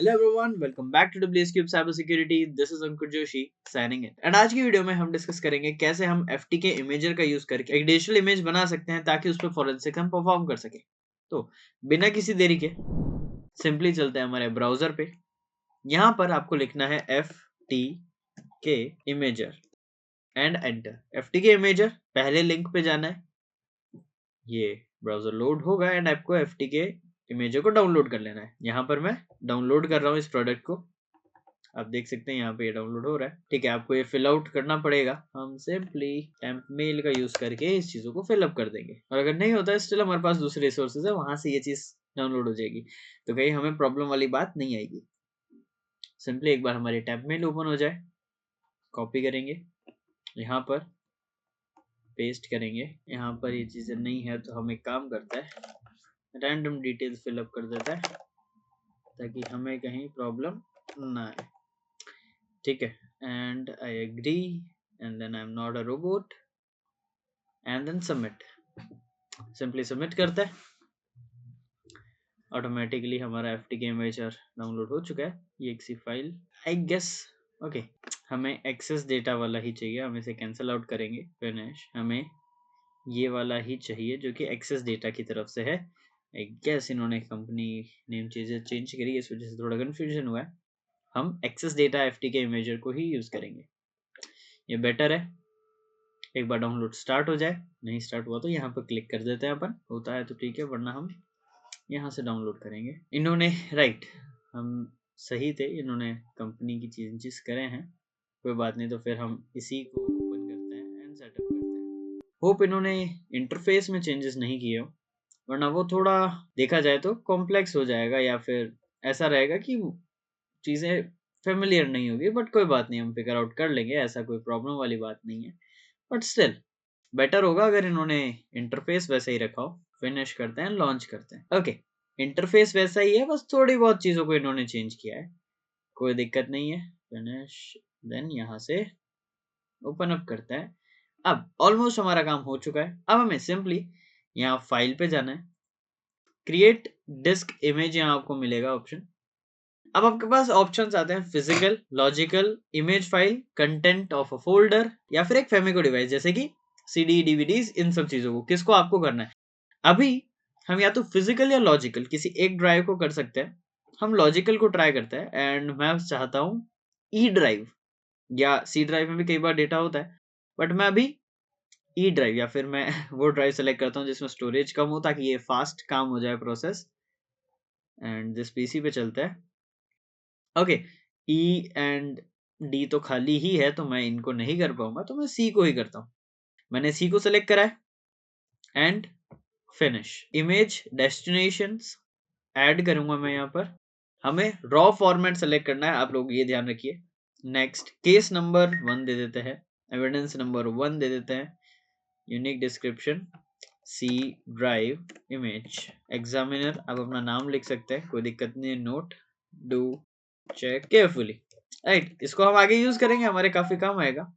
Hello everyone, welcome back to WSCube cyber security. This is Ankur Joshi signing in. And आज की video में हम discuss करेंगे कैसे हम FTK इमेजर का यूज करके एक डिजिटल इमेज बना सकते हैं ताकि उस पर फॉरेंसिक हम परफॉर्म कर सके। तो बिना किसी देरी के सिंपली चलते हैं हमारे ब्राउजर पे। यहाँ पर आपको लिखना है FTK imager and enter. FTK imager पहले लिंक पे जाना है, ये ब्राउजर लोड होगा एंड आपको FTK इमेजर को डाउनलोड कर लेना है। यहाँ पर मैं डाउनलोड कर रहा हूँ इस प्रोडक्ट को, आप देख सकते हैं यहाँ पे ये डाउनलोड हो रहा है। ठीक है, आपको ये फिल आउट करना पड़ेगा। हम सिंपली टेम्प मेल का यूज करके इस चीजों को फिल अप कर देंगे, और अगर नहीं होता है स्टिल हमारे पास दूसरे रिसोर्सेज है, वहां से ये चीज डाउनलोड हो जाएगी, तो कहीं हमें प्रॉब्लम वाली बात नहीं आएगी। सिंपली एक बार हमारी टेम्प मेल ओपन हो जाए, कॉपी करेंगे, यहाँ पर पेस्ट करेंगे। यहाँ पर ये चीजें नहीं है तो हम एक काम करता है, रैंडम डिटेल्स फिल अप कर देता है ताकि हमें कहीं प्रॉब्लम ना आए। ठीक है, and I agree and then I am not a robot and then submit. Simply submit करते हैं, ऑटोमेटिकली हमारा FTK इमेजर डाउनलोड हो चुका है। ये एक सी फाइल आई गेस। ओके, हमें एक्सेस डेटा वाला ही चाहिए, हम इसे कैंसिल आउट करेंगे। फिनिश, हमें ये वाला ही चाहिए जो कि एक्सेस डेटा की तरफ से है। आई गेस इन्होंने कंपनी नेम चीजें चेंज करी, इस वजह से थोड़ा कंफ्यूजन हुआ है। हम एक्सेस डेटा FTK इमेजर को ही यूज करेंगे, ये बेटर है। एक बार डाउनलोड स्टार्ट हो जाए, नहीं स्टार्ट हुआ तो यहाँ पर क्लिक कर देते हैं अपन, होता है तो ठीक है, वरना हम यहाँ से डाउनलोड करेंगे। इन्होंने राइट, हम सही थे, इन्होंने कंपनी की चेंजेस करे हैं, कोई बात नहीं। तो फिर हम इसी को ओपन करते हैं एंड सेटअप करते हैं। होप इन्होंने इंटरफेस में चेंजेस नहीं किए हो, वरना वो थोड़ा देखा जाए तो कॉम्प्लेक्स हो जाएगा, या फिर ऐसा रहेगा कि चीज़ें फेमिलियर नहीं होगी। बट कोई बात नहीं, हम फिगर आउट कर लेंगे, ऐसा कोई प्रॉब्लम वाली बात नहीं है। बट स्टिल बेटर होगा अगर इन्होंने इंटरफेस वैसा ही रखा हो। फिनिश करते हैं, लॉन्च करते हैं। ओके, इंटरफेस वैसा ही है, बस थोड़ी बहुत चीज़ों को इन्होंने चेंज किया है, कोई दिक्कत नहीं है। फिनिश, देन यहाँ से ओपन अप करते हैं। अब ऑलमोस्ट हमारा काम हो चुका है। अब हमें सिंपली यहाँ फाइल पे जाना है, क्रिएट डिस्क इमेज, यहाँ आपको मिलेगा ऑप्शन। अब आपके पास ऑप्शंस आते हैं, physical, logical, image file, content of a folder, या फिर एक फेमिको डिवाइस जैसे कि CD DVDs। इन सब चीजों को किसको आपको करना है। अभी हम या तो फिजिकल या लॉजिकल किसी एक ड्राइव को कर सकते हैं। हम लॉजिकल को ट्राई करते हैं एंड मैं चाहता हूँ ई ड्राइव, या C ड्राइव में भी कई बार डेटा होता है, बट मैं अभी ई ड्राइव या फिर मैं वो ड्राइव सेलेक्ट करता हूँ जिसमें स्टोरेज कम हो, ताकि ये फास्ट काम हो जाए प्रोसेस। एंड जिस PC पे चलता है, ओके, ई एंड डी तो खाली ही है, तो मैं इनको नहीं कर पाऊंगा, तो मैं सी को ही करता हूँ। मैंने सी को सेलेक्ट करा है and finish. Image destinations add करूंगा मैं यहाँ पर। हमें रॉ फॉर्मेट सेलेक्ट करना है, आप लोग ये ध्यान रखिए। नेक्स्ट, केस नंबर 1 दे देते हैं, एविडेंस नंबर 1 दे देते हैं, unique description C drive image, examiner आप अपना नाम लिख सकते हैं, कोई दिक्कत नहीं है। Note, do check carefully. Right, इसको हम आगे यूज करेंगे, हमारे काफी काम आएगा।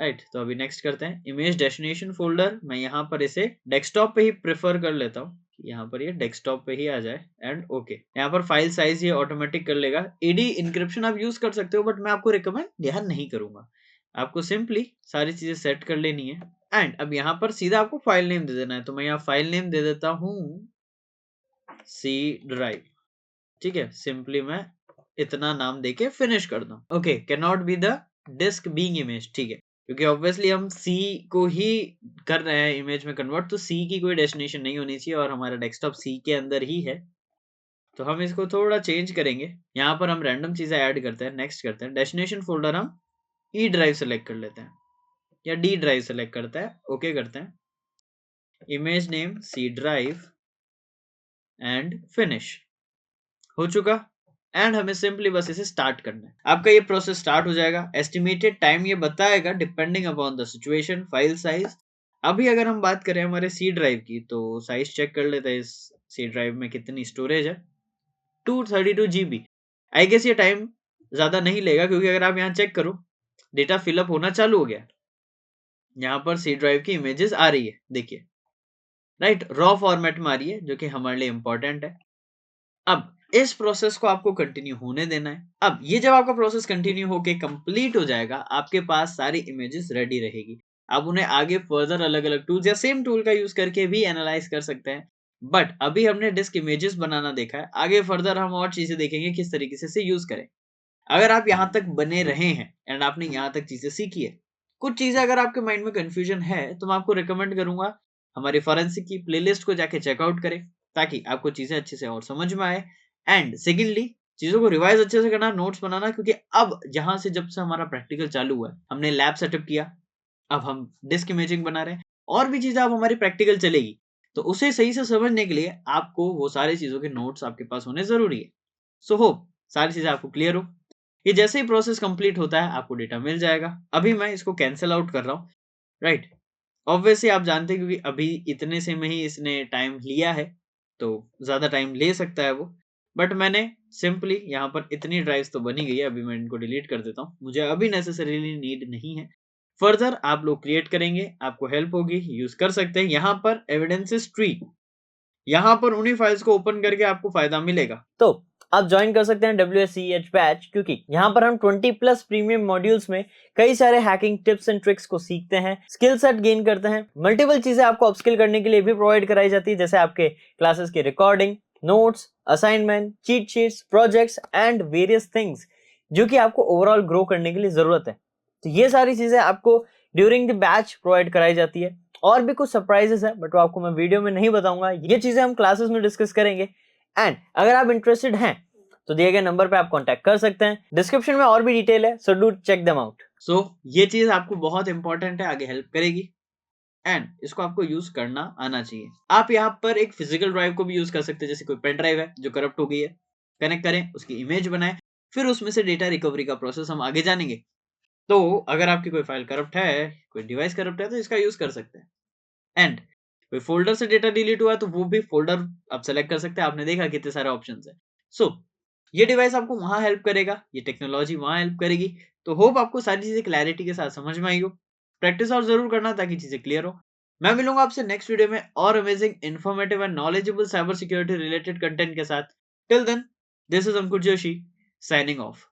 राइट, तो अभी नेक्स्ट करते हैं। इमेज डेस्टिनेशन फोल्डर, मैं यहाँ पर इसे डेस्कटॉप पे ही प्रेफर कर लेता हूँ, यहाँ पर ये डेस्कटॉप पे ही आ जाए एंड ओके। यहाँ पर फाइल साइज ये ऑटोमेटिक कर लेगा। AD इंक्रिप्शन आप यूज कर सकते हो, बट मैं आपको रिकमेंड यहाँ नहीं करूंगा। आपको सिंपली सारी चीजें सेट कर लेनी है एंड अब यहाँ पर सीधा आपको फाइल नेम दे देना है। तो मैं यहाँ फाइल नेम दे देता हूँ C ड्राइव। ठीक है, सिंपली मैं इतना नाम देके फिनिश कर दूं। Okay, can not be the disk being image. ठीक है, क्योंकि ऑब्वियसली हम C को ही कर रहे हैं इमेज में कन्वर्ट, तो C की कोई डेस्टिनेशन नहीं होनी चाहिए, और हमारा डेस्कटॉप C के अंदर ही है। तो हम इसको थोड़ा चेंज करेंगे, यहाँ पर हम रैंडम चीजें ऐड करते हैं। नेक्स्ट करते हैं, डेस्टिनेशन फोल्डर हम E ड्राइव सेलेक्ट कर लेते हैं, या D ड्राइव सेलेक्ट करते हैं, ओके करते हैं। Image name C drive and finish हो चुका। एंड हमें सिंपली बस इसे स्टार्ट करना है। आपका ये प्रोसेस स्टार्ट हो जाएगा। एस्टिमेटेड टाइम ये बताएगा depending upon the situation. File size, अभी अगर हम बात करें हमारे C ड्राइव की, तो साइज चेक कर लेते हैं इस C ड्राइव में कितनी स्टोरेज है। 232 GB। आई गेस ये टाइम ज्यादा नहीं लेगा, क्योंकि अगर आप यहाँ चेक करो, डेटा फिलअप होना चालू हो गया। यहाँ पर C ड्राइव की इमेजेस आ रही है, देखिए, राइट, रॉ फॉर्मेट में आ रही है, जो कि हमारे लिए इंपॉर्टेंट है। अब इस प्रोसेस को आपको कंटिन्यू होने देना है। अब ये जब आपका प्रोसेस कंटिन्यू होके कंप्लीट हो जाएगा, आपके पास सारी इमेजेस रेडी रहेगी। आप उन्हें आगे फर्दर अलग-अलग टूल्स या सेम टूल का यूज़ करके भी एनालाइज़ कर सकते हैं। बट अभी हमने डिस्क इमेजेस बनाना देखा है, आगे फर्दर हम और चीज़ें देखेंगे किस तरीके से इसे यूज़ करें। अगर आप यहाँ तक बने रहे हैं एंड आपने यहाँ तक चीज़ें सीखी है, कुछ चीज़ें अगर आपके माइंड में कन्फ्यूजन है, तो मैं आपको रिकमेंड करूँगा हमारी फोरेंसिक की प्लेलिस्ट को जाके चेकआउट करें, ताकि आपको चीज़ें अच्छे से और समझ में आए। एंड सेकंडली चीज़ों को रिवाइज़ अच्छे से करना, नोट्स बनाना, क्योंकि अब जहाँ से जब से हमारा प्रैक्टिकल चालू हुआ है, हमने लैब सेटअप किया, अब हम डिस्क इमेजिंग बना रहे हैं, और भी चीज़ें अब हमारी प्रैक्टिकल चलेगी, तो उसे सही से समझने के लिए आपको वो सारी चीज़ों के नोट्स आपके पास होने ज़रूरी है। सो होप सारी चीज़ें आपको क्लियर हो। ये जैसे ही प्रोसेस कंप्लीट होता है, आपको डेटा मिल जाएगा। अभी मैं इसको कैंसल आउट कर रहा हूँ, राइट? ऑब्वियसली आप जानते हैं, क्योंकि अभी इतने से में ही इसने टाइम लिया है, तो ज़्यादा टाइम ले सकता है वो। बट मैंने सिंपली यहाँ पर इतनी ड्राइव्स तो बनी गई है, अभी मैं इनको डिलीट कर देता हूँ। मुझे अभी नेसेसरीली नीड नहीं है। फर्दर आप लोग क्रिएट करेंगे, आपको हेल्प होगी, यूज़ कर सकते हैं। यहाँ पर एविडेंसेस ट्री, यहाँ पर उन्हीं फाइल्स को ओपन करके आपको फ़ायदा मिलेगा। तो आप ज्वाइन कर सकते हैं WSCH बैच, क्योंकि यहाँ पर हम 20 प्लस प्रीमियम मॉड्यूल्स में कई सारे हैकिंग टिप्स एंड ट्रिक्स को सीखते हैं, स्किल सेट गेन करते हैं, मल्टीपल चीजें आपको अपस्किल करने के लिए भी प्रोवाइड कराई जाती है, जैसे आपके क्लासेस की recording, notes, assignment, cheat sheets, projects and various things जो कि आपको ओवरऑल ग्रो करने के लिए जरूरत है। तो ये सारी चीजें आपको ड्यूरिंग द बैच प्रोवाइड कराई जाती है। और भी कुछ सरप्राइजेस है, बट वो आपको मैं वीडियो में नहीं बताऊंगा, ये चीजें हम क्लासेस में डिस्कस करेंगे। एंड अगर आप इंटरेस्टेड हैं तो दिए गए नंबर पे आप कांटेक्ट कर सकते हैं, डिस्क्रिप्शन में और भी डिटेल है, so do check them out. So ये चीज़ आपको बहुत इंपॉर्टेंट है, आगे हेल्प करेगी, एंड इसको आपको यूज़ करना आना चाहिए। आप यहाँ पर एक फिजिकल ड्राइव को भी यूज़ कर सकते हैं, जैसे कोई पेन ड्राइव है जो करप्ट हो गई है, कनेक्ट करें, उसकी इमेज बनाएं, फिर उसमें से डेटा रिकवरी का प्रोसेस हम आगे जानेंगे। तो अगर आपकी कोई फाइल करप्ट है, कोई डिवाइस करप्ट है, तो इसका यूज़ कर सकते हैं। एंड कोई फ़ोल्डर से डेटा डिलीट हुआ है, तो वो भी फ़ोल्डर आप सेलेक्ट कर सकते हैं। आपने देखा कितने सारे ऑप्शंस हैं। सो ये डिवाइस आपको वहाँ हेल्प करेगा, ये टेक्नोलॉजी वहाँ हेल्प करेगी। तो होप आपको सारी चीज़ें क्लैरिटी के साथ समझ में आई हो। प्रैक्टिस और ज़रूर करना, ताकि चीज़ें क्लियर हो। मैं मिलूँगा आपसे नेक्स्ट वीडियो में और amazing, informative and knowledgeable cyber security related content के साथ। Till then, this is Ankur Joshi signing of.